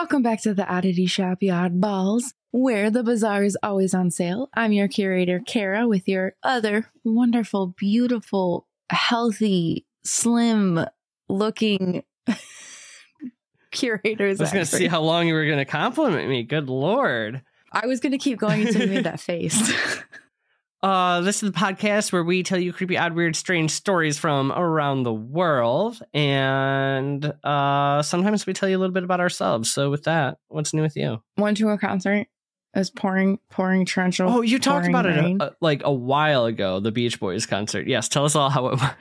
Welcome back to the Oddity Shop, you oddballs, where the bazaar is always on sale. I'm your curator, Kara, with your other wonderful, beautiful, healthy, slim-looking curators. I was going to see how long you were going to compliment me. Good Lord. I was going to keep going until you made that face. This is the podcast where we tell you creepy, odd, weird, strange stories from around the world. And sometimes we tell you a little bit about ourselves. So with that, what's new with you? Went to a concert. It was pouring torrential. Oh, you talked about rain. it like a while ago, the Beach Boys concert. Yes, tell us all how it went.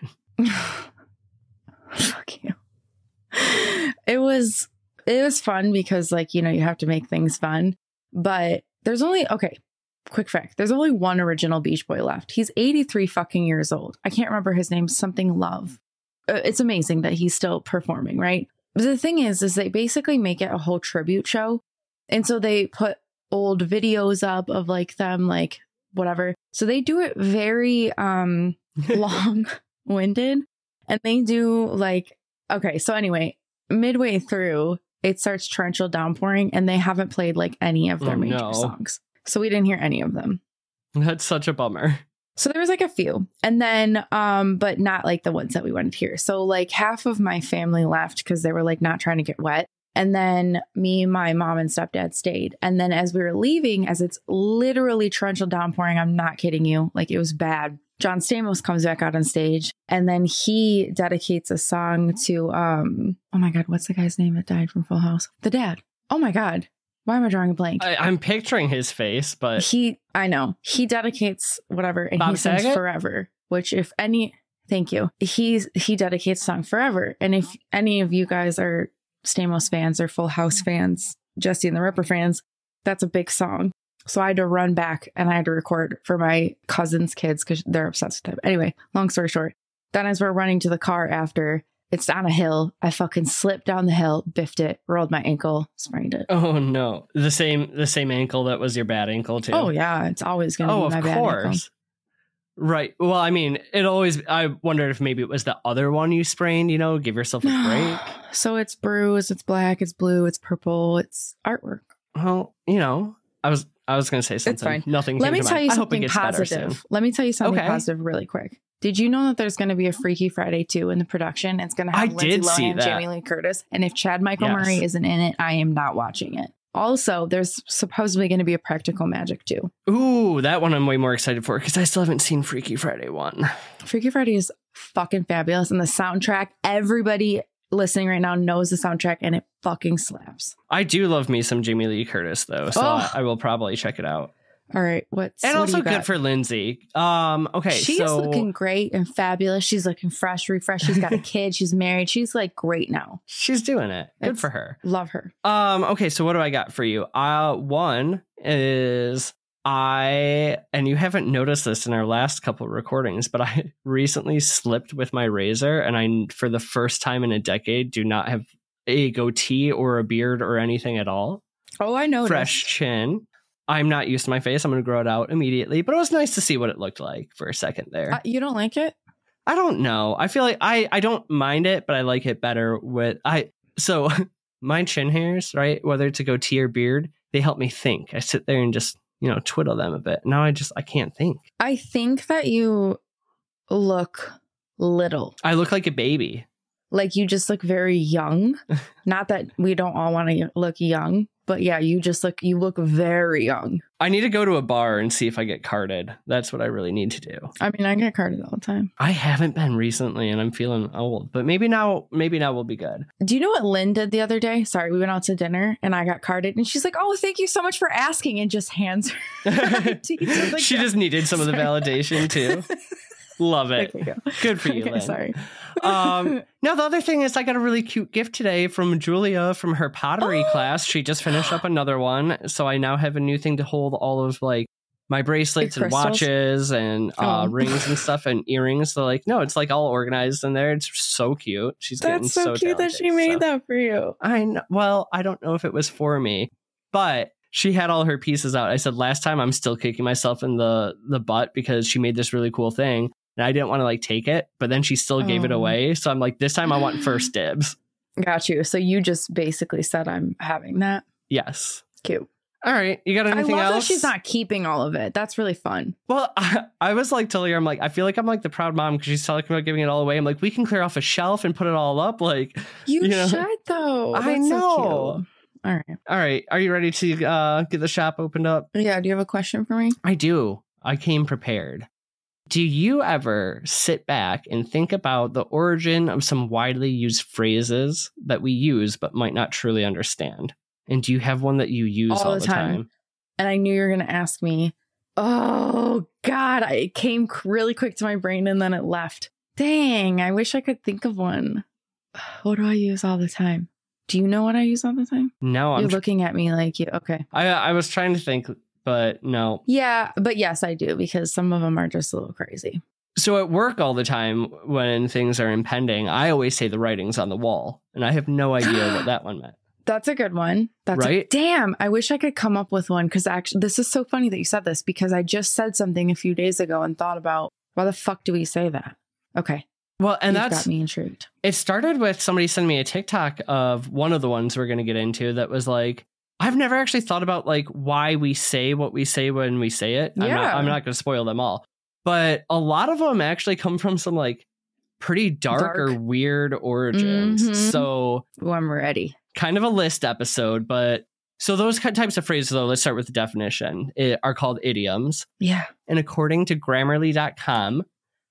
Fuck you. It was fun because, like, you know, you have to make things fun. But there's only, quick fact, there's only one original Beach Boy left. He's 83 fucking years old. I can't remember his name, something Love. It's amazing that he's still performing, right? But the thing is they basically make it a whole tribute show. And so they put old videos up of like them, like whatever. So they do it very long-winded. And they do like, so anyway, midway through, it starts torrential downpouring and they haven't played like any of their major songs. So we didn't hear any of them. That's such a bummer. So there was like a few, and then, but not like the ones that we wanted to hear. So like half of my family left because they were like not trying to get wet. And then me, my mom and stepdad stayed. And then as we were leaving, as it's literally torrential downpouring, I'm not kidding you, like it was bad. John Stamos comes back out on stage and then he dedicates a song to, oh my God, what's the guy's name that died from Full House? The dad. Oh my God. Why am I drawing a blank? I'm picturing his face, but I know he dedicates whatever, and Bob he sings Saget? Forever, which thank you. He dedicates the song Forever. And if any of you guys are Stamos fans or Full House fans, Jesse and the Ripper fans, that's a big song. So I had to run back and I had to record for my cousin's kids because they're obsessed with him. Anyway, long story short, then as we're running to the car after, it's on a hill. I fucking slipped down the hill, biffed it, rolled my ankle, sprained it. Oh no. The same ankle that was your bad ankle too. Oh yeah, it's always going to be my bad ankle. Of course. Right. Well, I mean, I wondered if maybe it was the other one you sprained, give yourself a break. So it's bruised, it's black, it's blue, it's purple, it's artwork. Well, I was going to say something. It's fine. Nothing. Let me tell you something positive. Let me tell you something positive really quick. Did you know that there's going to be a Freaky Friday 2 in the production? It's going to have Lindsay Lohan and Jamie Lee Curtis. And if Chad Michael Murray isn't in it, I am not watching it. Also, there's supposedly going to be a Practical Magic 2. Ooh, that one I'm way more excited for because I still haven't seen Freaky Friday 1. Freaky Friday is fucking fabulous. And the soundtrack, everybody listening right now knows the soundtrack and it fucking slaps. I do love me some Jamie Lee Curtis though, so I will probably check it out. All right, what also good for Lindsay. Okay, she's looking great and fabulous. She's looking fresh, refreshed. She's got a kid. She's married. She's like great now. She's doing it. Good for her. Love her. Okay, so what do I got for you? One is and you haven't noticed this in our last couple of recordings, but I recently slipped with my razor, and I, for the first time in a decade, do not have a goatee or a beard or anything at all. Oh, I noticed. Fresh chin. I'm not used to my face. I'm going to grow it out immediately. But it was nice to see what it looked like for a second there. You don't like it? I don't know. I feel like I don't mind it, but I like it better with So my chin hairs, right? Whether it's a goatee or beard, they help me think. I sit there and just, twiddle them a bit. Now I can't think. I think that you look little. I look like a baby. Like you just look very young. Not that we don't all want to look young. But yeah, you look very young. I need to go to a bar and see if I get carded. That's what I really need to do. I mean, I get carded all the time. I haven't been recently and I'm feeling old, but maybe now we'll be good. Do you know what Lynn did the other day? Sorry, we went out to dinner and I got carded and she's like, oh, thank you so much for asking, and just hands her ID. She just needed some of the validation too. Love it. Good for you, Lynn. Sorry. No, the other thing is I got a really cute gift today from Julia from her pottery class. She just finished up another one. So I now have a new thing to hold all of like my bracelets and watches and rings and stuff and earrings. So like, no, it's like all organized in there. It's so cute. That's so cute that she made that for you. I know. Well, I don't know if it was for me, but she had all her pieces out. I said last time I'm still kicking myself in the butt because she made this really cool thing. And I didn't want to like take it, but then she still gave it away. So I'm like, this time I want first dibs. Got you. So you just basically said I'm having that. Yes. Cute. All right. You got anything I love else? that she's not keeping all of it. That's really fun. Well, I was like telling her, I'm like, I feel like I'm like the proud mom because she's talking about giving it all away. I'm like, we can clear off a shelf and put it all up. Like, you know? Should though. I know. So cute. All right. Are you ready to get the shop opened up? Yeah. Do you have a question for me? I do. I came prepared. Do you ever sit back and think about the origin of some widely used phrases that we use but might not truly understand? And do you have one that you use all the time? And I knew you were going to ask me. Oh, God. It came really quick to my brain and then it left. Dang. I wish I could think of one. What do I use all the time? Do you know what I use all the time? No. You're looking at me like you. Okay. I was trying to think, but no. Yeah. But yes, I do, because some of them are just a little crazy. So at work all the time when things are impending, I always say the writing's on the wall. And I have no idea what that one meant. That's a good one. That's right. Damn. I wish I could come up with one, because actually, this is so funny that you said this, because I just said something a few days ago and thought about why the fuck do we say that? Okay. Well, and You've got me intrigued. It started with somebody sending me a TikTok of one of the ones we're going to get into that was like, I've never actually thought about like why we say what we say when we say it. Yeah. I'm not going to spoil them all, but a lot of them actually come from some like pretty dark. or weird origins. Mm-hmm. So I'm ready. Kind of a list episode, but so those types of phrases, though, let's start with the definition, are called idioms. Yeah. And according to Grammarly.com,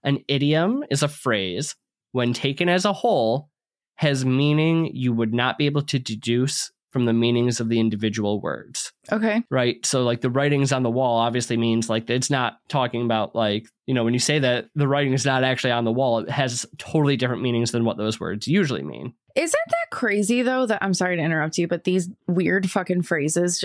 an idiom is a phrase, when taken as a whole, has meaning you would not be able to deduce from the meanings of the individual words. Okay. Right. So like the writings on the wall obviously means like it's not talking about like, you know, when you say that the writing is not actually on the wall, it has totally different meanings than what those words usually mean. Isn't that crazy, though, that I'm sorry to interrupt you, but these weird fucking phrases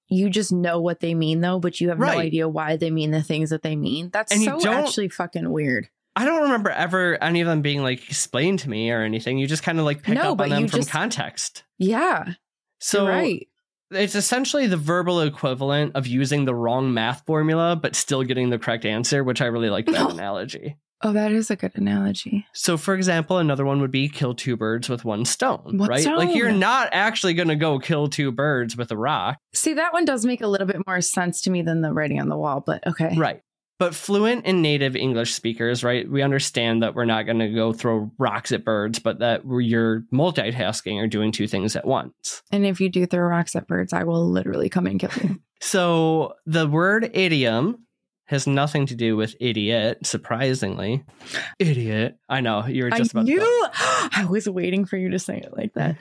you just know what they mean, though, but you have no idea why they mean the things that they mean. That's actually fucking weird. I don't remember ever any of them being like explained to me or anything. You just kind of like pick up on them from context. Yeah. So right. It's essentially the verbal equivalent of using the wrong math formula, but still getting the correct answer, which I really like that analogy. Oh, that is a good analogy. So, for example, another one would be kill two birds with one stone, what right? Stone? Like you're not actually going to go kill two birds with a rock. See, that one does make a little bit more sense to me than the writing on the wall, but okay. Right. But fluent and native English speakers, right? We understand that we're not going to go throw rocks at birds, but that you're multitasking or doing two things at once. And if you do throw rocks at birds, I will literally come and kill you. So the word idiom has nothing to do with idiot, surprisingly. Idiot. I know, you were just about to. I was waiting for you to say it like that.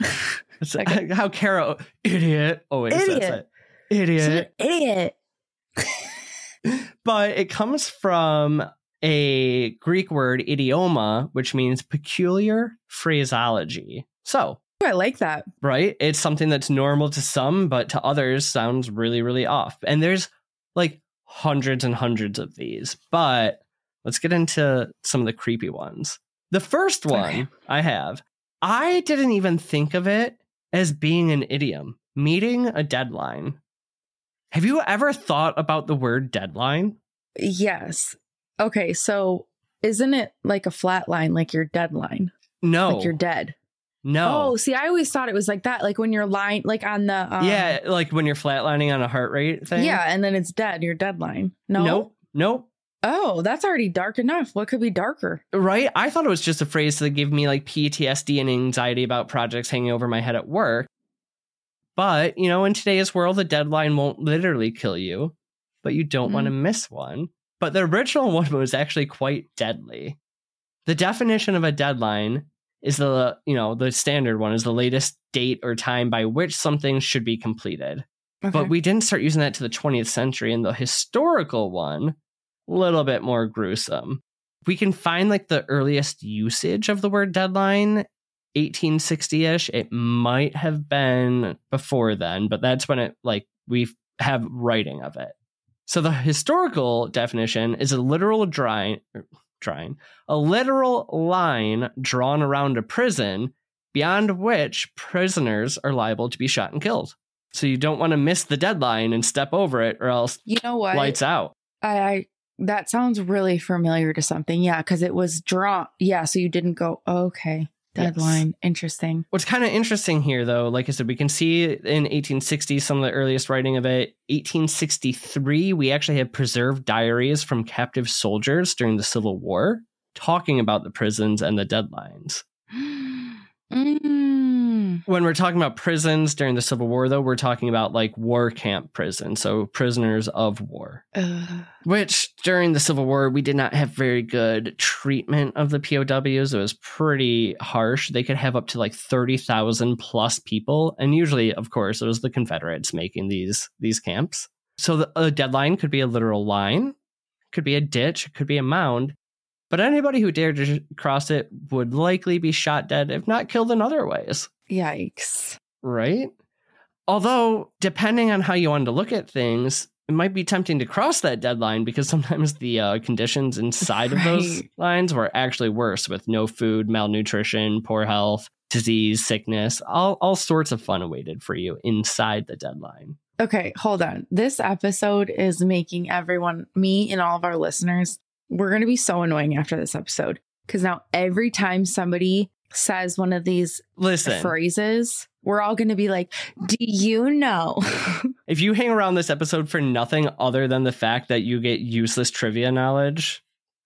It's how Kara, idiot, always says it. Idiot. Idiot. But it comes from a Greek word, idioma, which means peculiar phraseology. So. I like that. Right? It's something that's normal to some, but to others sounds really, really off. And there's like hundreds and hundreds of these, but let's get into some of the creepy ones. The first one I didn't even think of it as being an idiom, meeting a deadline. Have you ever thought about the word deadline? Yes. Okay, so isn't it like a flat line, like your deadline? No. Like you're dead. No. Oh, see, I always thought it was like that, like when you're lying, like on the... yeah, like when you're flatlining on a heart rate thing. Yeah, and then it's dead, your deadline. No? Nope. Oh, that's already dark enough. What could be darker? Right? I thought it was just a phrase that gave me like PTSD and anxiety about projects hanging over my head at work. But, you know, in today's world, a deadline won't literally kill you, but you don't want to miss one. But the original one was actually quite deadly. The definition of a deadline is the standard one is the latest date or time by which something should be completed. Okay. But we didn't start using that to the 20th century. And the historical one, a little bit more gruesome. We can find like the earliest usage of the word deadline, 1860-ish. It might have been before then, but that's when we have writing of it. So the historical definition is a literal a literal line drawn around a prison beyond which prisoners are liable to be shot and killed. So you don't want to miss the deadline and step over it, or else you know what? Lights out. That sounds really familiar to something. Yeah, because it was drawn. Yeah, so you didn't go, okay. Deadline. Yes. Interesting. What's kind of interesting here, though, like I said, we can see in 1860 some of the earliest writing of it. 1863, we actually have preserved diaries from captive soldiers during the Civil War talking about the prisons and the deadlines. When we're talking about prisons during the Civil War, though, we're talking about like war camp prisons, so prisoners of war. Which during the Civil War, we did not have very good treatment of the POWs. It was pretty harsh. They could have up to like 30,000 plus people. And usually, of course, it was the Confederates making these camps. So a deadline could be a literal line, could be a ditch, it could be a mound. But anybody who dared to cross it would likely be shot dead, if not killed in other ways. Yikes. Right? Although, depending on how you wanted to look at things, it might be tempting to cross that deadline because sometimes the conditions inside of those lines were actually worse, with no food, malnutrition, poor health, disease, sickness, all sorts of fun awaited for you inside the deadline. Okay, hold on. This episode is making everyone, me and all of our listeners, we're going to be so annoying after this episode because now every time somebody says one of these phrases, we're all going to be like, do you know? If you hang around this episode for nothing other than the fact that you get useless trivia knowledge,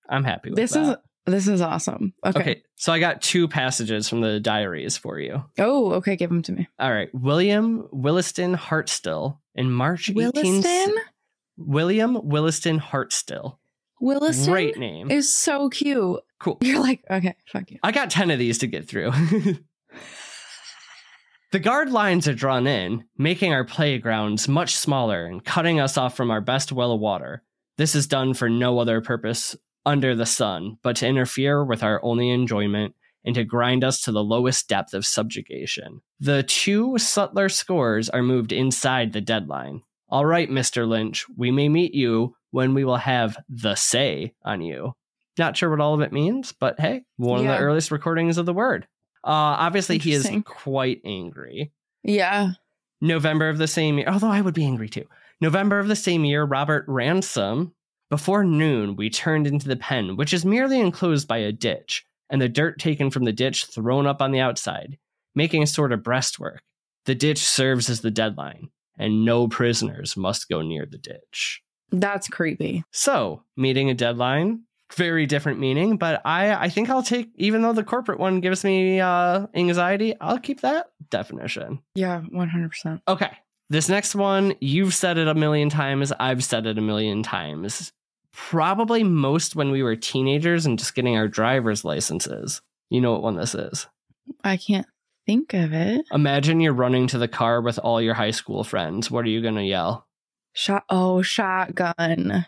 I'm happy with that. This is awesome. Okay. So I got 2 passages from the diaries for you. Oh, okay. Give them to me. All right. William Williston Hartstill in March William Williston Hartstill. Williston? Great name. Is so cute. Cool. You're like, okay, fuck you. I got 10 of these to get through. The guard lines are drawn in, making our playgrounds much smaller and cutting us off from our best well of water. This is done for no other purpose under the sun, but to interfere with our only enjoyment and to grind us to the lowest depth of subjugation. The 2 subtler scores are moved inside the deadline. All right, Mr. Lynch, we may meet you when we will have the say on you. Not sure what all of it means, but hey, one of the earliest recordings of the word. Obviously, he is quite angry. Yeah. November of the same year, although I would be angry too. November of the same year, Robert Ransom. Before noon, we turned into the pen, which is merely enclosed by a ditch, and the dirt taken from the ditch thrown up on the outside, making a sort of breastwork. The ditch serves as the deadline, and no prisoners must go near the ditch. That's creepy. So, meeting a deadline, very different meaning, but I think I'll take, even though the corporate one gives me anxiety, I'll keep that definition. Yeah, 100%. Okay, this next one, you've said it a million times, I've said it a million times. Probably most when we were teenagers and just getting our driver's licenses. You know what one this is? I can't think of it. Imagine you're running to the car with all your high school friends. What are you going to yell? Shotgun.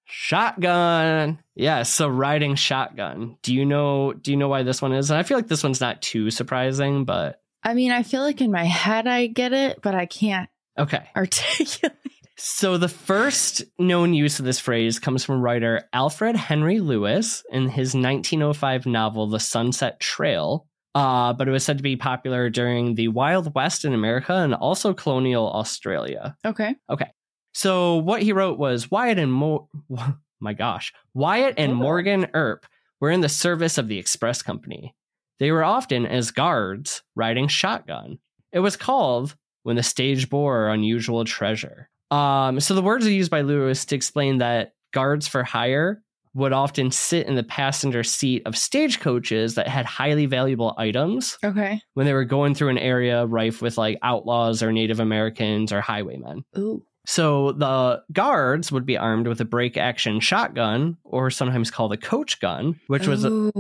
Shotgun. Yeah, so riding shotgun. Do you know why this one is? And I feel like this one's not too surprising, but I mean, I feel like in my head I get it, but I can't articulate. So the first known use of this phrase comes from writer Alfred Henry Lewis in his 1905 novel The Sunset Trail. But it was said to be popular during the Wild West in America and also colonial Australia. Okay. So what he wrote was Wyatt and Morgan Earp were in the service of the express company. They were often as guards riding shotgun. It was called when the stage bore unusual treasure. So the words are used by Lewis to explain that guards for hire would often sit in the passenger seat of stagecoaches that had highly valuable items. Okay. When they were going through an area rife with like outlaws or Native Americans or highwaymen. Ooh. So the guards would be armed with a break-action shotgun, or sometimes called a coach gun, which was a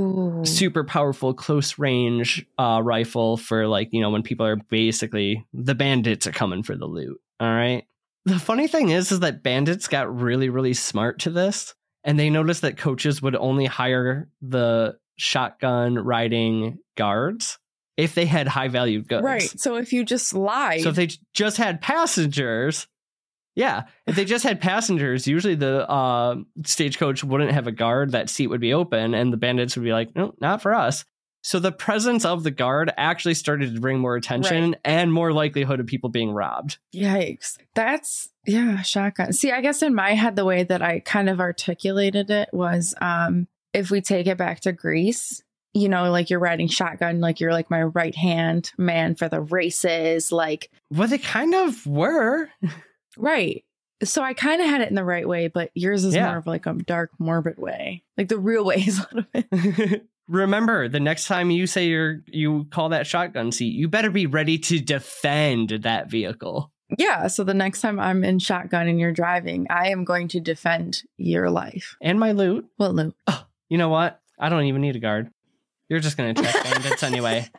super powerful close-range rifle for, like, you know, when people are basically, the bandits are coming for the loot, all right? The funny thing is that bandits got really, really smart to this, and they noticed that coaches would only hire the shotgun-riding guards if they had high-value goods. Right, so if you just lied... So if they just had passengers... Yeah, if they just had passengers, usually the stagecoach wouldn't have a guard. That seat would be open, and the bandits would be like, no, not for us. So the presence of the guard actually started to bring more attention and more likelihood of people being robbed. Yikes. That's, shotgun. See, I guess in my head, the way that I kind of articulated it was if we take it back to Greece, you know, like you're riding shotgun, like you're like my right hand man for the races, like. Well, they kind of were. Right. So I kind of had it in the right way, but yours is more of like a dark, morbid way. Like the real way is a little bit. Remember, the next time you say you call that shotgun seat, you better be ready to defend that vehicle. Yeah. So the next time I'm in shotgun and you're driving, I am going to defend your life. And my loot. What loot? Oh, you know what? I don't even need a guard. You're just going to check bandits anyway.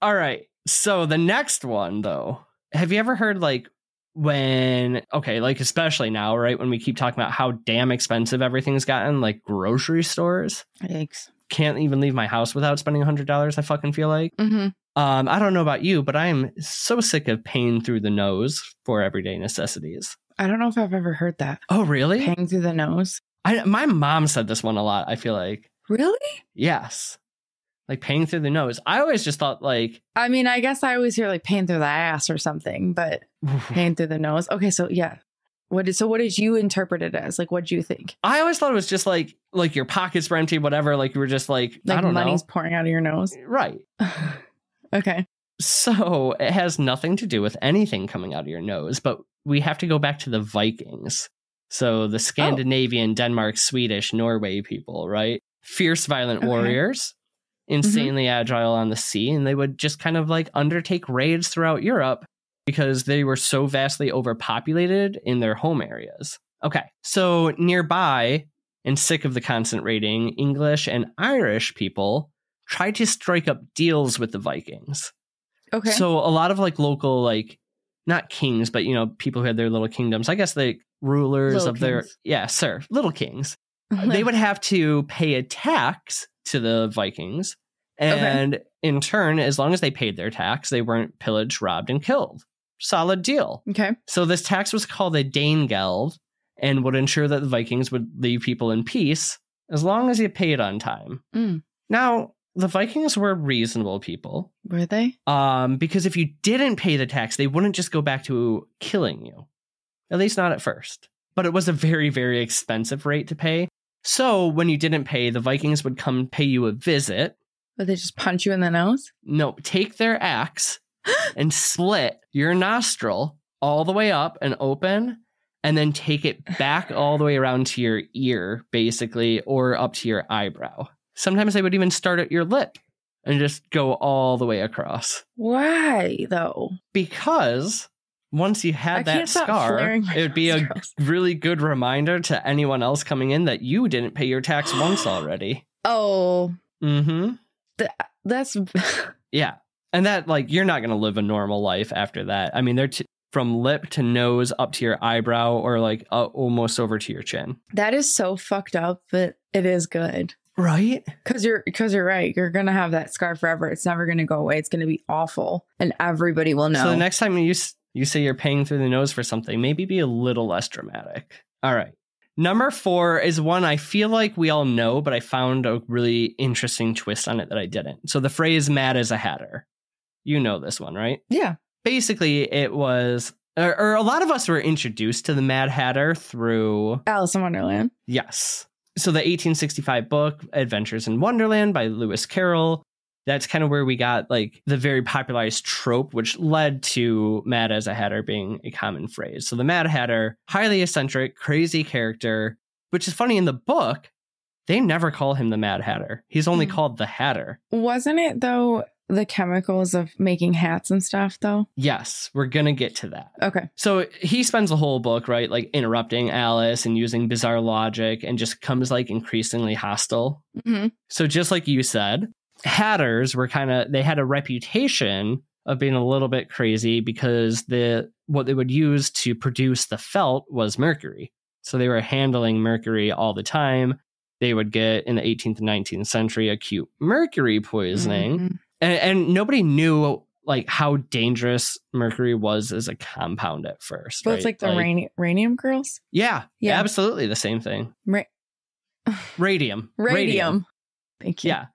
All right. So the next one, though, have you ever heard like like especially now, right? When we keep talking about how damn expensive everything's gotten, like grocery stores. Yikes. Can't even leave my house without spending $100. I fucking feel like. Mm-hmm. I don't know about you, but I am so sick of paying through the nose for everyday necessities. I don't know if I've ever heard that. Oh, really? Paying through the nose? My mom said this one a lot, I feel like. Really? Yes. Like paying through the nose. I always just thought like... I mean, I guess I always hear like paying through the ass or something, but paying through the nose. Okay, so yeah. What did you interpret it as? Like, what do you think? I always thought it was just like your pockets were empty, whatever. Like you were just like I don't know. Money's pouring out of your nose. Right. Okay. So it has nothing to do with anything coming out of your nose, but we have to go back to the Vikings. So the Scandinavian, Denmark, Swedish, Norway people, right? Fierce, violent warriors, insanely agile on the sea. And they would just kind of like undertake raids throughout Europe because they were so vastly overpopulated in their home areas. Okay. So nearby and sick of the constant raiding, English and Irish people tried to strike up deals with the Vikings. Okay. So a lot of like local, like not kings, but, you know, people who had their little kingdoms, I guess the rulers little of kings. little kings. They would have to pay a tax to the Vikings. And in turn, as long as they paid their tax, they weren't pillaged, robbed, and killed. Solid deal. Okay. So this tax was called a Danegeld and would ensure that the Vikings would leave people in peace as long as you paid on time. Now, the Vikings were reasonable people. Were they? Because if you didn't pay the tax, they wouldn't just go back to killing you. At least not at first. But it was a very, very expensive rate to pay. So when you didn't pay, the Vikings would come pay you a visit. Would they just punch you in the nose? No, take their axe and split your nostril all the way up and open, and then take it back all the way around to your ear, basically, or up to your eyebrow. Sometimes they would even start at your lip and just go all the way across. Why, though? Because once you had that scar, it would be a really good reminder to anyone else coming in that you didn't pay your tax once already. Oh. Mm-hmm. That's... Yeah. And that, like, you're not going to live a normal life after that. I mean, they're from lip to nose up to your eyebrow or, like, almost over to your chin. That is so fucked up, but it is good. Right? Because you're right. You're going to have that scar forever. It's never going to go away. It's going to be awful. And everybody will know. So the next time you say you're paying through the nose for something, maybe be a little less dramatic. All right. Number 4 is one I feel like we all know, but I found a really interesting twist on it that I didn't. So the phrase mad as a hatter. You know this one, right? Yeah. Basically, it was, or a lot of us were introduced to the Mad Hatter through Alice in Wonderland. Yes. So the 1865 book, Adventures in Wonderland by Lewis Carroll. That's kind of where we got like the very popularized trope, which led to Mad as a Hatter being a common phrase. So the Mad Hatter, highly eccentric, crazy character, which is funny in the book, they never call him the Mad Hatter. He's only called the Hatter. Wasn't it, though, the chemicals of making hats and stuff, though? Yes, we're going to get to that. Okay. So he spends the whole book, right, like interrupting Alice and using bizarre logic and just becomes like increasingly hostile. Mm-hmm. So just like you said, Hatters were they had a reputation of being a little bit crazy because what they would use to produce the felt was mercury. So they were handling mercury all the time. They would get, in the 18th and 19th century, acute mercury poisoning. Mm-hmm. And nobody knew like how dangerous mercury was as a compound at first. Well, it's like the radium girls? Yeah, absolutely the same thing. Radium. Thank you. Yeah.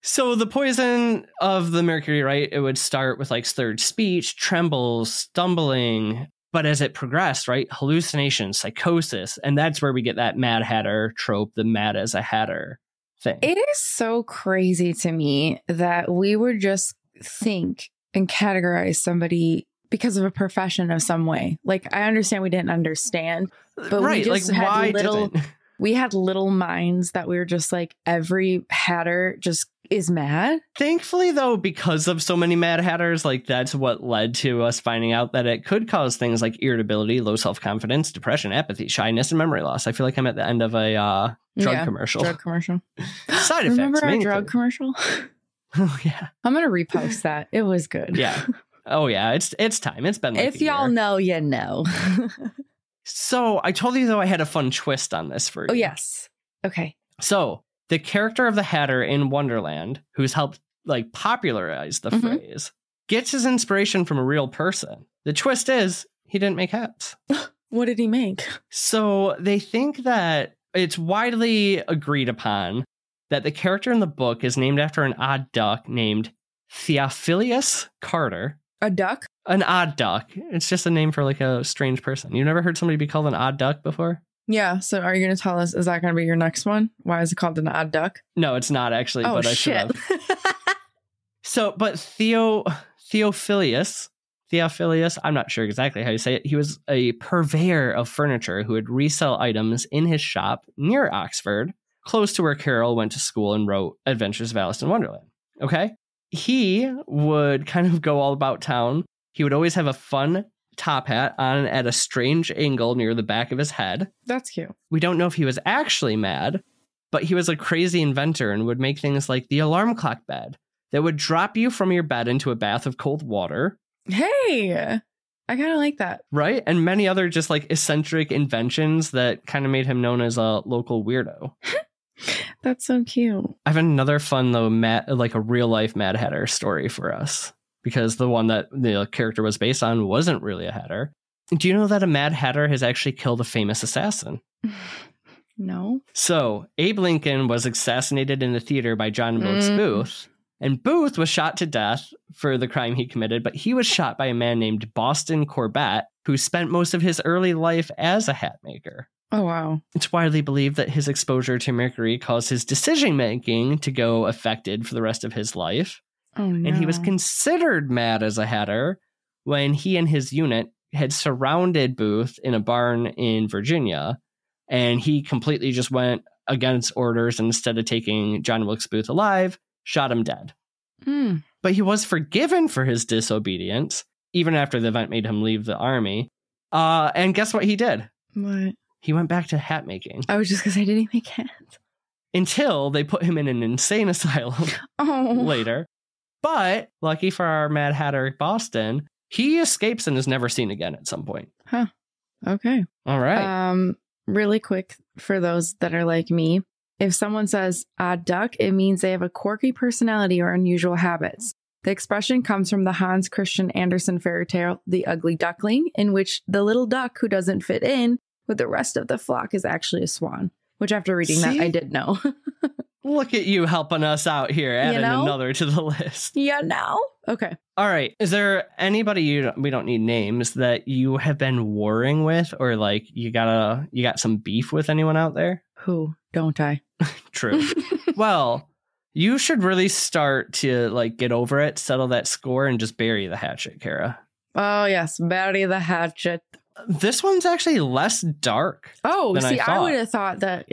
So the poison of the mercury, right, it would start with like slurred speech, trembles, stumbling. But as it progressed, right, hallucinations, psychosis. And that's where we get that Mad Hatter trope, the mad as a hatter. thing. It is so crazy to me that we would just think and categorize somebody because of a profession of some way. Like, I understand we didn't understand, but right, we just like, had why little, we had little minds that we were just like, every hatter just is mad. Thankfully, though, because of so many Mad Hatters, like, that's what led to us finding out that it could cause things like irritability, low self-confidence, depression, apathy, shyness, and memory loss. I feel like I'm at the end of a drug commercial. Drug commercial. Side effects. Remember our drug commercial? Oh, yeah. I'm going to repost that. It was good. Yeah. Oh, yeah. It's time. It's been like if y'all know, you know. So I told you, though, I had a fun twist on this for you. Oh, yes. Okay. So the character of the Hatter in Wonderland, who's helped like popularize the phrase, gets his inspiration from a real person. The twist is he didn't make hats. What did he make? So they think that it's widely agreed upon that the character in the book is named after an odd duck named Theophilus Carter. A duck? An odd duck. It's just a name for like a strange person. You never heard somebody be called an odd duck before? Yeah. So are you going to tell us, is that going to be your next one? Why is it called an odd duck? No, it's not actually, but I should have. So, but Theophilus, I'm not sure exactly how you say it. He was a purveyor of furniture who would resell items in his shop near Oxford, close to where Carol went to school and wrote Adventures of Alice in Wonderland. Okay? He would kind of go all about town. He would always have a fun top hat on at a strange angle near the back of his head. That's cute. We don't know if he was actually mad, but he was a crazy inventor and would make things like the alarm clock bed that would drop you from your bed into a bath of cold water. Hey, I kind of like that. Right? And many other just like eccentric inventions that kind of made him known as a local weirdo. That's so cute. I have another fun, though, like a real life Mad Hatter story for us, because the one that the character was based on wasn't really a Hatter. Do you know that a Mad Hatter has actually killed a famous assassin? No. So Abe Lincoln was assassinated in the theater by John Wilkes Booth, and Booth was shot to death for the crime he committed, but he was shot by a man named Boston Corbett, who spent most of his early life as a hat maker. Oh, wow. It's widely believed that his exposure to mercury caused his decision-making to go affected for the rest of his life. Oh, no. And he was considered mad as a Hatter when he and his unit had surrounded Booth in a barn in Virginia, and he completely just went against orders, and instead of taking John Wilkes Booth alive, shot him dead. But he was forgiven for his disobedience, even after the event made him leave the army. And guess what he did? What? He went back to hat making. I was just going to say, did he make hats? Until they put him in an insane asylum later. But lucky for our Mad Hatter Boston, he escapes and is never seen again at some point. Huh. Okay. All right. Really quick for those that are like me. If someone says odd duck, it means they have a quirky personality or unusual habits. The expression comes from the Hans Christian Andersen fairy tale, The Ugly Duckling, in which the little duck who doesn't fit in with the rest of the flock is actually a swan, which after reading that, I did know. Look at you helping us out here, adding another to the list. Yeah, no. Okay. All right. Is there anybody we don't need names that you have been warring with, or like you got some beef with anyone out there? Who don't I? True. Well, you should really start to like get over it, settle that score, and just bury the hatchet, Kara. Oh yes, bury the hatchet. This one's actually less dark. Oh, see, I would have thought that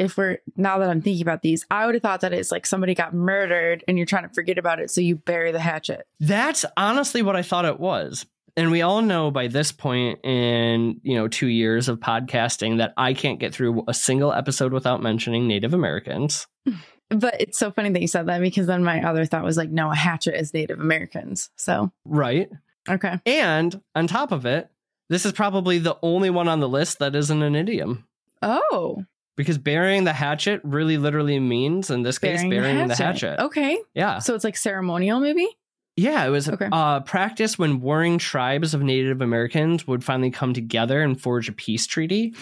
now that I'm thinking about these, I would have thought that it's like somebody got murdered and you're trying to forget about it, so you bury the hatchet. That's honestly what I thought it was. And we all know by this point in, 2 years of podcasting that I can't get through a single episode without mentioning Native Americans. But it's so funny that you said that, because then my other thought was like, no, a hatchet is Native Americans. So. Right. Okay. And on top of it, this is probably the only one on the list that isn't an idiom. Oh. Because burying the hatchet really literally means, in this case, burying the hatchet. Okay. Yeah. So it's like ceremonial, maybe? Yeah, it was a practice when warring tribes of Native Americans would finally come together and forge a peace treaty.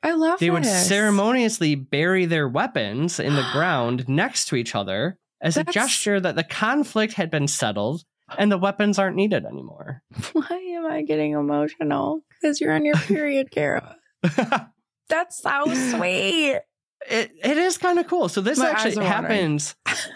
I love They would ceremoniously bury their weapons in the ground next to each other as a gesture that the conflict had been settled and the weapons aren't needed anymore. Why am I getting emotional? Because you're on your period, Kara. That's so sweet. it is kind of cool. So this My actually happens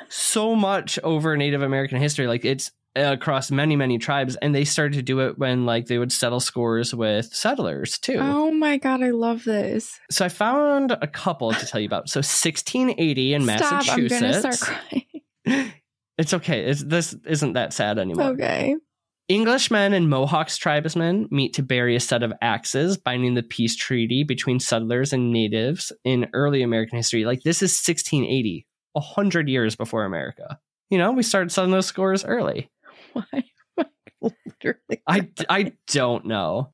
so much over Native American history. Like it's across many, many tribes. And they started to do it when like they would settle scores with settlers too. Oh my God, I love this. So I found a couple to tell you about. So 1680 in Massachusetts. I'm going to start crying. It's okay. This isn't that sad anymore. Okay. Englishmen and Mohawks tribesmen meet to bury a set of axes binding the peace treaty between settlers and natives in early American history. Like this is 1680, 100 years before America. You know, we started settling those scores early. Why? Literally. I don't know.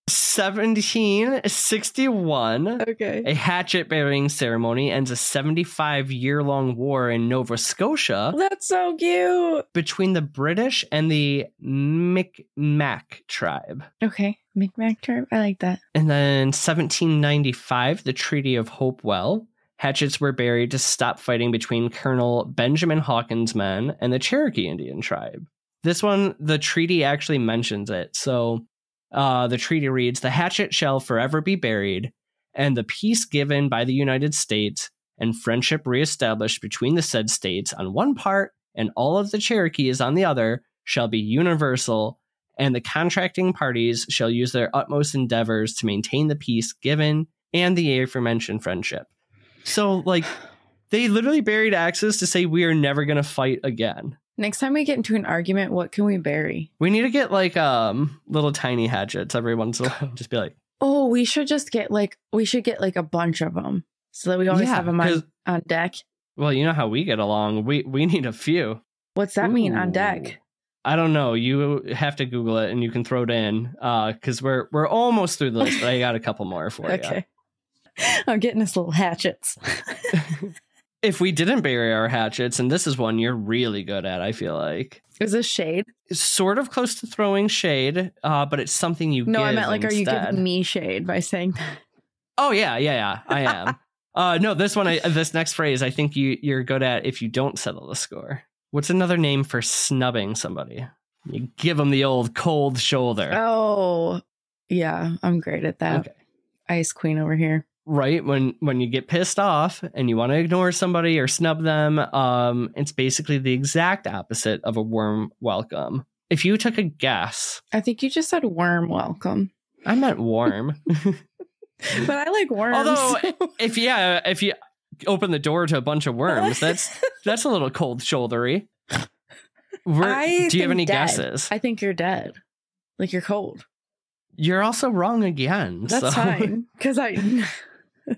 1761. Okay. A hatchet bearing ceremony ends a 75-year-long war in Nova Scotia. That's so cute. Between the British and the Micmac tribe. Okay. Micmac tribe. I like that. And then 1795, the Treaty of Hopewell. Hatchets were buried to stop fighting between Colonel Benjamin Hawkins' men and the Cherokee Indian tribe. This one, the treaty actually mentions it. So the treaty reads, the hatchet shall forever be buried, and the peace given by the United States and friendship reestablished between the said states on one part and all of the Cherokees on the other shall be universal, and the contracting parties shall use their utmost endeavors to maintain the peace given and the aforementioned friendship. So, like, they literally buried axes to say we are never going to fight again. Next time we get into an argument, what can we bury? We need to get, like, little tiny hatchets every once in a while. Just be like... Oh, we should get a bunch of them so that we always have them on deck. Well, you know how we get along. We need a few. What's that mean, on deck? I don't know. You have to Google it, and you can throw it in, because we're almost through the list, but I got a couple more for you. Okay. I'm getting us little hatchets. If we didn't bury our hatchets, and this is one you're really good at, I feel like. Is this shade? It's sort of close to throwing shade, but it's something you give No, I meant like, instead. are you giving me shade by saying that? Oh, yeah, I am. No, this next phrase, I think you're good at if you don't settle the score. What's another name for snubbing somebody? You give them the old cold shoulder. Oh, yeah, I'm great at that. Okay. Ice queen over here. Right, when you get pissed off and you want to ignore somebody or snub them, it's basically the exact opposite of a warm welcome. If you took a guess... I think you just said worm welcome. I meant warm. But I like worms. Although, if you open the door to a bunch of worms, that's a little cold shouldery. Do you have any guesses? I think you're dead. Like you're cold. You're also wrong again. That's fine. Because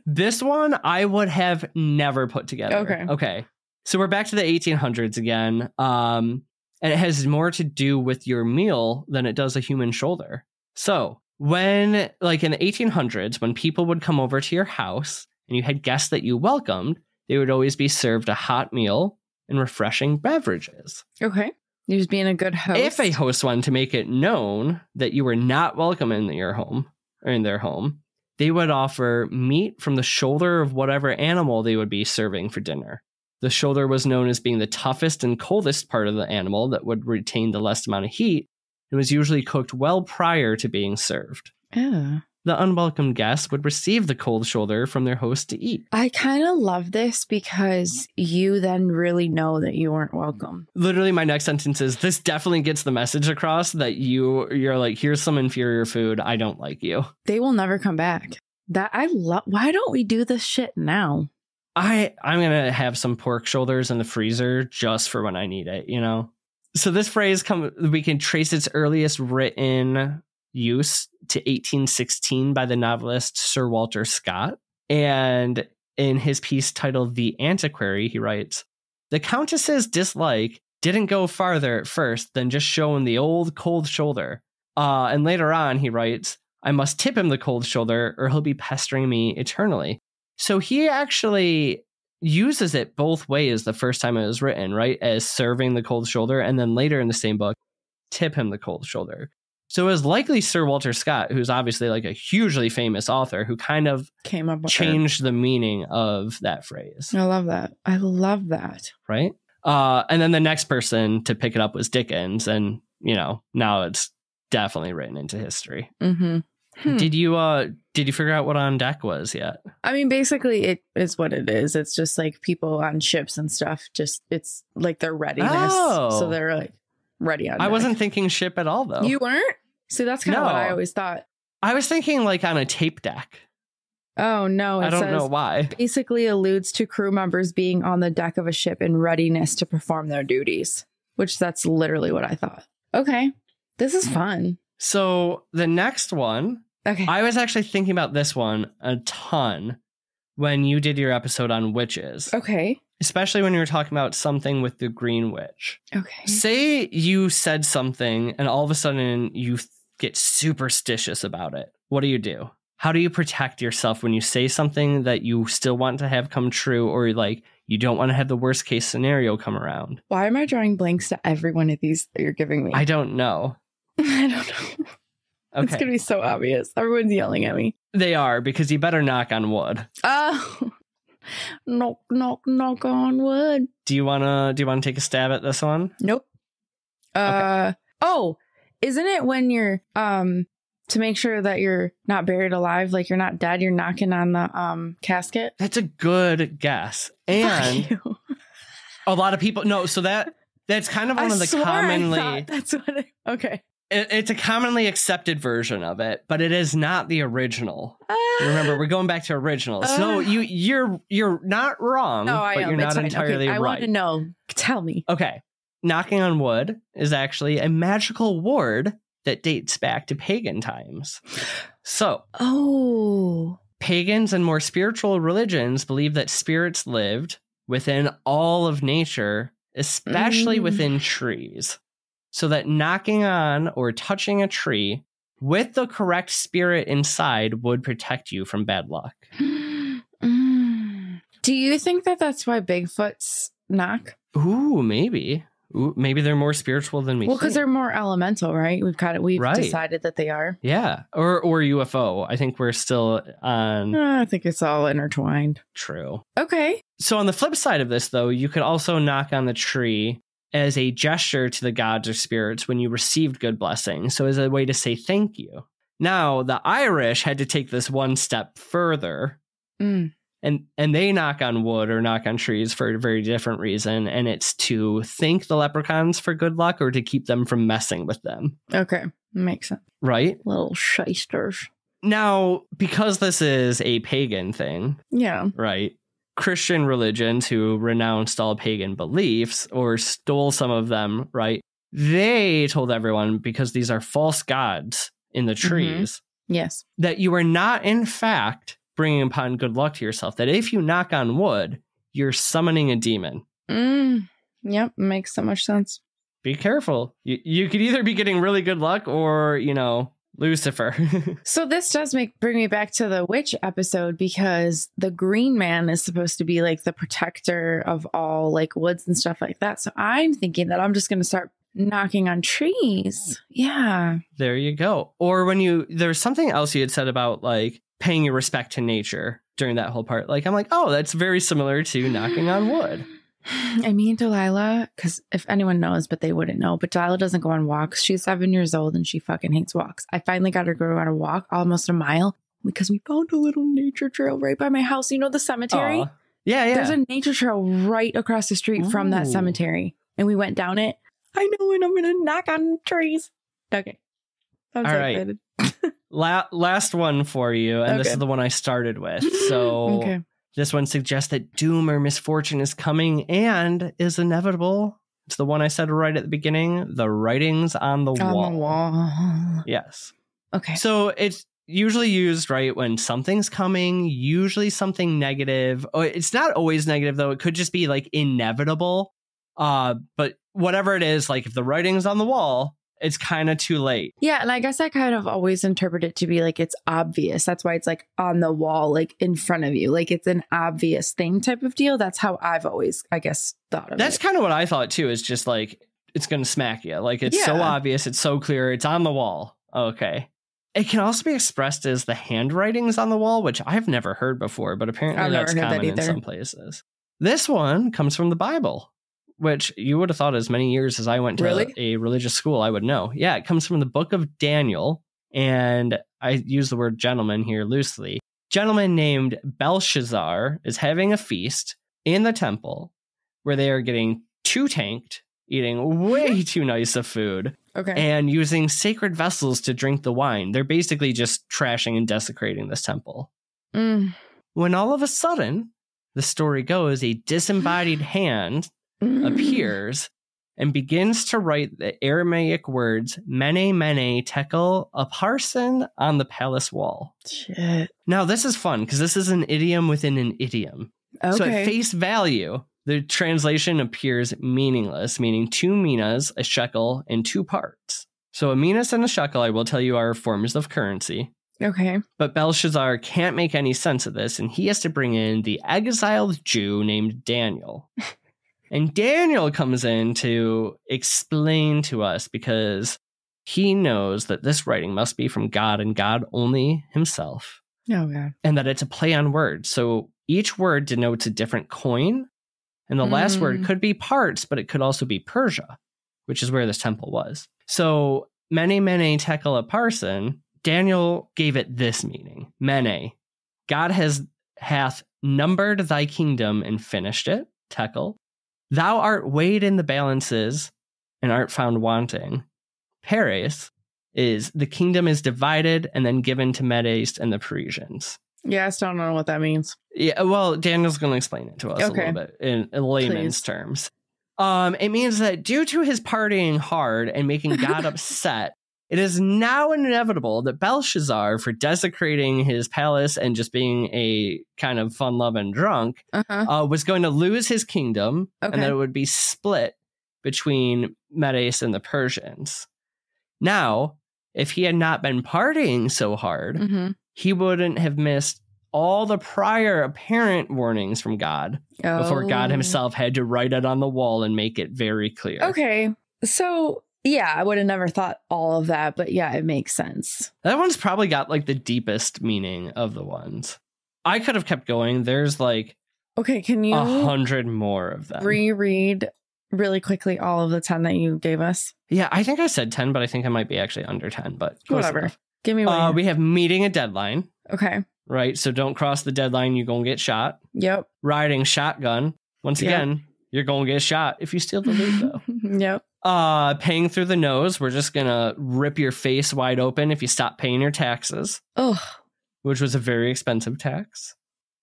This one I would have never put together. Okay. So we're back to the 1800s again. And it has more to do with your meal than it does a human shoulder. So when, like in the 1800s, when people would come over to your house and you had guests that you welcomed, they would always be served a hot meal and refreshing beverages. Okay. You're just being a good host. If a host wanted to make it known that you were not welcome in your home or in their home, they would offer meat from the shoulder of whatever animal they would be serving for dinner. The shoulder was known as being the toughest and coldest part of the animal that would retain the least amount of heat and was usually cooked well prior to being served. Yeah. The unwelcome guests would receive the cold shoulder from their host to eat. I kind of love this because you then really know that you weren't welcome. Literally, my next sentence is, this definitely gets the message across that you're like, here's some inferior food. I don't like you. They will never come back. Why don't we do this shit now? I'm going to have some pork shoulders in the freezer just for when I need it, you know? So this phrase, we can trace its earliest written use to 1816 by the novelist Sir Walter Scott. And in his piece titled The Antiquary, he writes, the Countess's dislike didn't go farther at first than just showing the old cold shoulder. And later on, he writes, I must tip him the cold shoulder or he'll be pestering me eternally. So he actually uses it both ways the first time it was written, right? As serving the cold shoulder, and then later in the same book, tip him the cold shoulder. So it was likely Sir Walter Scott, who's obviously like a hugely famous author, who kind of came up with changed the meaning of that phrase. I love that. Right? And then the next person to pick it up was Dickens. And, you know, now it's definitely written into history. Mm-hmm. Did you Did you figure out what on deck was yet? I mean, basically, it is what it is. It's just like people on ships and stuff. Just it's like their readiness. Oh. So they're like ready on deck. I wasn't thinking ship at all, though. You weren't? See, that's kind of what I always thought. I was thinking like on a tape deck. Oh, no. I don't know why. Basically alludes to crew members being on the deck of a ship in readiness to perform their duties, which that's literally what I thought. Okay. This is fun. So the next one, okay. I was actually thinking about this one a ton when you did your episode on witches. Okay. Especially when you were talking about something with the green witch. Okay. Say you said something and all of a sudden you get superstitious about it. What do? How do you protect yourself when you say something that you still want to have come true, or like you don't want to have the worst case scenario come around? Why am I drawing blanks to every one of these that you're giving me? I don't know. I don't know. Okay. It's going to be so obvious. Everyone's yelling at me. They are, because you better knock on wood. Oh, knock, knock, knock on wood. Do you want to take a stab at this one? Nope. Okay. Oh, isn't it when you're, to make sure that you're not buried alive, like you're not dead, you're knocking on the casket? That's a good guess. And a lot of people, no, so that's kind of one of the commonly, that's what okay. It's a commonly accepted version of it, but it is not the original. Remember, we're going back to original. So you're not wrong, but you're not entirely right. I want to know. Tell me. Okay. Knocking on wood is actually a magical ward that dates back to pagan times. So, pagans and more spiritual religions believe that spirits lived within all of nature, especially within trees. So that knocking on or touching a tree with the correct spirit inside would protect you from bad luck. Do you think that that's why Bigfoots knock? Ooh, maybe. Maybe they're more spiritual than we think. Well, because they're more elemental, right? We've decided that they are. Yeah. Or UFO. I think we're still on... I think it's all intertwined. True. Okay. So on the flip side of this, though, you could also knock on the tree as a gesture to the gods or spirits when you received good blessings. So as a way to say thank you. Now, the Irish had to take this one step further. And they knock on wood or knock on trees for a very different reason. And it's to thank the leprechauns for good luck or to keep them from messing with them. Okay. Makes sense. Right? Little shysters. Now, because this is a pagan thing. Yeah. Right? Christian religions who renounced all pagan beliefs or stole some of them, right? They told everyone, because these are false gods in the trees. Yes. That you are not, in fact, bringing upon good luck to yourself, that if you knock on wood, you're summoning a demon. Yep, makes so much sense. Be careful. You could either be getting really good luck or, Lucifer. So this does bring me back to the witch episode, because the green man is supposed to be like the protector of all like woods and stuff like that. So I'm thinking that I'm just going to start knocking on trees. Yeah. There you go. Or there's something else you had said about like paying your respect to nature during that whole part. Like, I'm like, oh, that's very similar to knocking on wood. I mean, Delilah, because if anyone knows, but they wouldn't know, but Delilah doesn't go on walks. She's 7 years old and she fucking hates walks. I finally got her to go on a walk almost a mile because we found a little nature trail right by my house. You know, the cemetery? Aww. Yeah. There's a nature trail right across the street from that cemetery. And we went down it. I know, and I'm going to knock on trees. Okay. I'm so excited. Last one for you, and this is the one I started with. So this one suggests that doom or misfortune is coming and is inevitable. It's the one I said right at the beginning, the writings on the wall. Yes. Okay. So it's usually used, right, when something's coming, usually something negative. It's not always negative, though. It could just be like inevitable. But whatever it is, like if the writing's on the wall, it's kind of too late. Yeah. And I guess I kind of always interpret it to be like it's obvious. That's why it's like on the wall, like in front of you. Like it's an obvious thing type of deal. That's how I've always, I guess, thought of it. That's kind of what I thought, too, is just like it's going to smack you. Like it's so obvious. It's so clear. It's on the wall. Okay. It can also be expressed as the handwritings on the wall, which I've never heard before, but apparently that's common in some places. This one comes from the Bible, which you would have thought as many years as I went to a religious school, I would know. Yeah, it comes from the book of Daniel, And I use the word gentleman here loosely. Gentleman named Belshazzar is having a feast in the temple where they are getting too tanked, eating way too nice of food, and using sacred vessels to drink the wine. They're basically just trashing and desecrating this temple. When all of a sudden, the story goes, a disembodied hand appears and begins to write the Aramaic words Mene Mene Tekel Upharsin on the palace wall. Shit. Now, this is fun because this is an idiom within an idiom. So at face value, the translation appears meaningless, meaning 2 minas, a shekel, and 2 parts. So a minas and a shekel, I will tell you, are forms of currency. Okay. But Belshazzar can't make any sense of this, and he has to bring in the exiled Jew named Daniel. And Daniel comes in to explain to us because he knows that this writing must be from God and God only himself. Oh, God. And that it's a play on words. So each word denotes a different coin. And the last word could be parts, but it could also be Persia, which is where this temple was. So Mene Mene Tekel Upharsin, Daniel gave it this meaning. Mene, God hath numbered thy kingdom and finished it. Tekel. Thou art weighed in the balances and art found wanting. Paris is the kingdom is divided and then given to Medes and the Parisians. Yeah, I still don't know what that means. Yeah, well, Daniel's going to explain it to us a little bit in layman's terms. It means that due to his partying hard and making God upset, it is now inevitable that Belshazzar, for desecrating his palace and just being a kind of fun-loving drunk, was going to lose his kingdom, and that it would be split between Medes and the Persians. Now, if he had not been partying so hard, he wouldn't have missed all the prior apparent warnings from God before God himself had to write it on the wall and make it very clear. Okay, so... yeah, I would have never thought all of that, but yeah, it makes sense. That one's probably got like the deepest meaning of the ones. I could have kept going. There's like can you 100 more of them. Reread really quickly all of the 10 that you gave us? Yeah, I think I said 10, but I think I might be actually under 10, but whatever. Enough. Give me one. We have meeting a deadline. Okay. Right, so don't cross the deadline, you're going to get shot. Yep. Riding shotgun. Once again, you're going to get shot if you steal the loot, though. Yep. Paying through the nose. We're just gonna rip your face wide open if you stop paying your taxes. Which was a very expensive tax.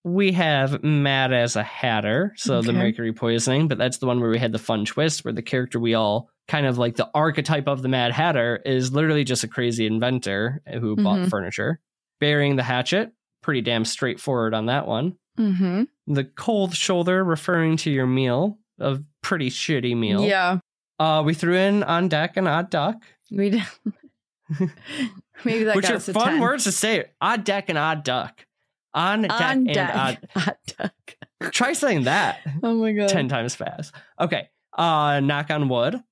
We have mad as a hatter, so the mercury poisoning, but that's the one where we had the fun twist where the character we all kind of like the archetype of the Mad Hatter is literally just a crazy inventor who bought furniture. Burying the hatchet, pretty damn straightforward on that one. The cold shoulder, referring to your meal, a pretty shitty meal. Yeah. We threw in on deck and odd duck. We did. Maybe that which got are us a fun 10. words to say. Odd deck and odd duck. On deck and odd duck. Try saying that. Oh my god. 10 times fast. Okay. Knock on wood.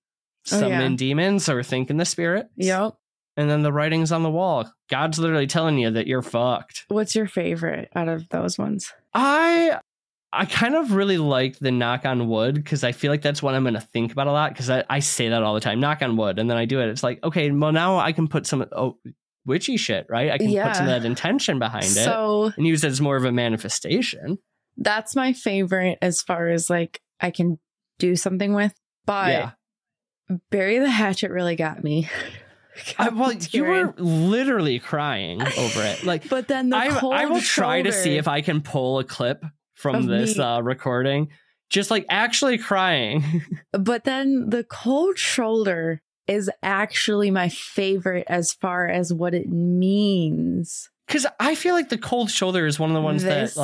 Summon demons or think in the spirits. Yep. And then the writings on the wall. God's literally telling you that you're fucked. What's your favorite out of those ones? I kind of really like the knock on wood because I feel like that's what I'm going to think about a lot because I say that all the time. Knock on wood. And then I do it. It's like, okay, well, now I can put some witchy shit, right? I can put some of that intention behind it and use it as more of a manifestation. That's my favorite as far as like I can do something with. But Bury the Hatchet really got me. Well, you were literally crying over it. Like, but then I will try to see if I can pull a clip from this recording, just like actually crying. But then the cold shoulder is actually my favorite as far as what it means. Because I feel like the cold shoulder is one of the ones that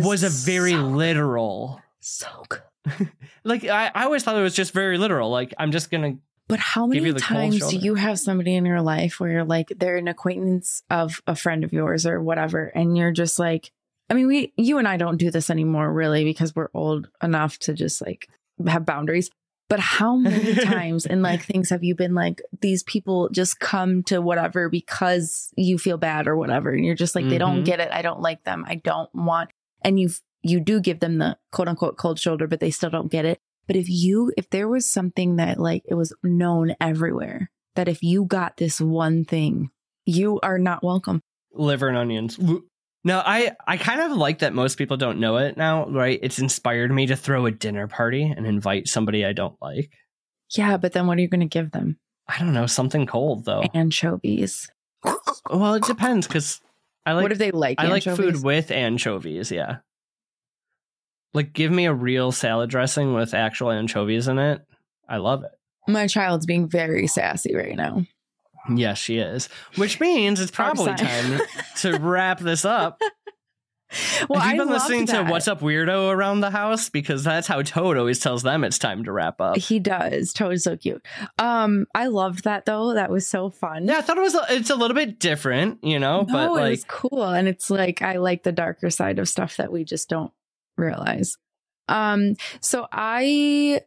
was a very literal. So good. Like I always thought it was just very literal. Like I'm just gonna. But how many times do you have somebody in your life where you're like they're an acquaintance of a friend of yours or whatever, and you're just like, I mean, you and I don't do this anymore really because we're old enough to just like have boundaries. But how many times in like things have you been like these people just come to whatever because you feel bad or whatever, and you're just like they don't get it. I don't like them. I don't want. And you do give them the quote unquote cold shoulder, but they still don't get it. But if there was something that like it was known everywhere that if you got this one thing, You are not welcome. Liver and onions. Now, I kind of like that most people don't know it now, right? It's inspired me to throw a dinner party and invite somebody I don't like. Yeah, but then what are you going to give them? I don't know, something cold though. Anchovies. Well, it depends because I like. What if they like? I anchovies? like food with anchovies. Yeah. Like, give me a real salad dressing with actual anchovies in it. I love it. My child's being very sassy right now. Yes, she is. Which means it's probably time to wrap this up. Well, Have you I been listening to What's Up Weirdo around the house? Because that's how Toad always tells them it's time to wrap up. He does. Toad is so cute. I loved that though. That was so fun. Yeah, I thought it's a little bit different, you know, No, but like, it was cool. And it's like, I like the darker side of stuff that we just don't realize. So I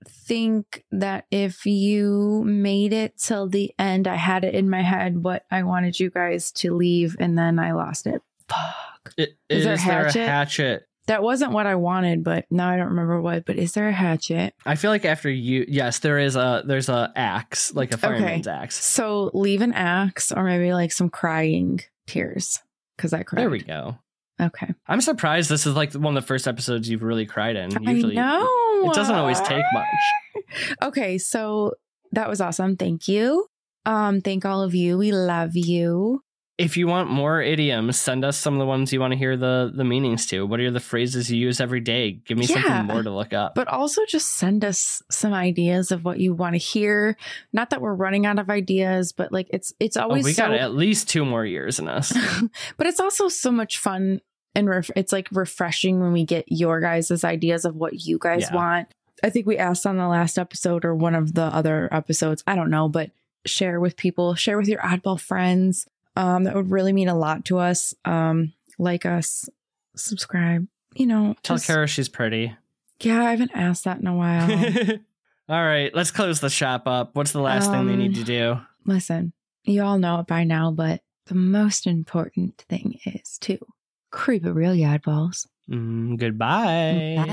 think that if you made it till the end, I had it in my head what I wanted you guys to leave, and then I lost it. Fuck. Is there a hatchet? That wasn't what I wanted, but now I don't remember what. But is there a hatchet? I feel like after you, yes, there's a axe, like a fireman's axe. So leave an axe, or maybe like some crying tears, because I cried. There we go. Okay. I'm surprised this is like one of the first episodes you've really cried in. Usually, I know. It doesn't always take much. Okay, so that was awesome. Thank you. Thank all of you. We love you. If you want more idioms, send us some of the ones you want to hear the meanings to. What are the phrases you use every day? Give me something more to look up. But also just send us some ideas of what you want to hear. Not that we're running out of ideas, but like it's always we got at least 2 more years in us. But it's also so much fun and it's like refreshing when we get your guys' ideas of what you guys want. I think we asked on the last episode or one of the other episodes. I don't know, but share with people, share with your oddball friends. That would really mean a lot to us. Like us, subscribe, you know. Tell Kara she's pretty. Yeah, I haven't asked that in a while. All right, let's close the shop up. What's the last thing they need to do? Listen, you all know it by now, but the most important thing is to creep it real, oddballs. Goodbye. Bye.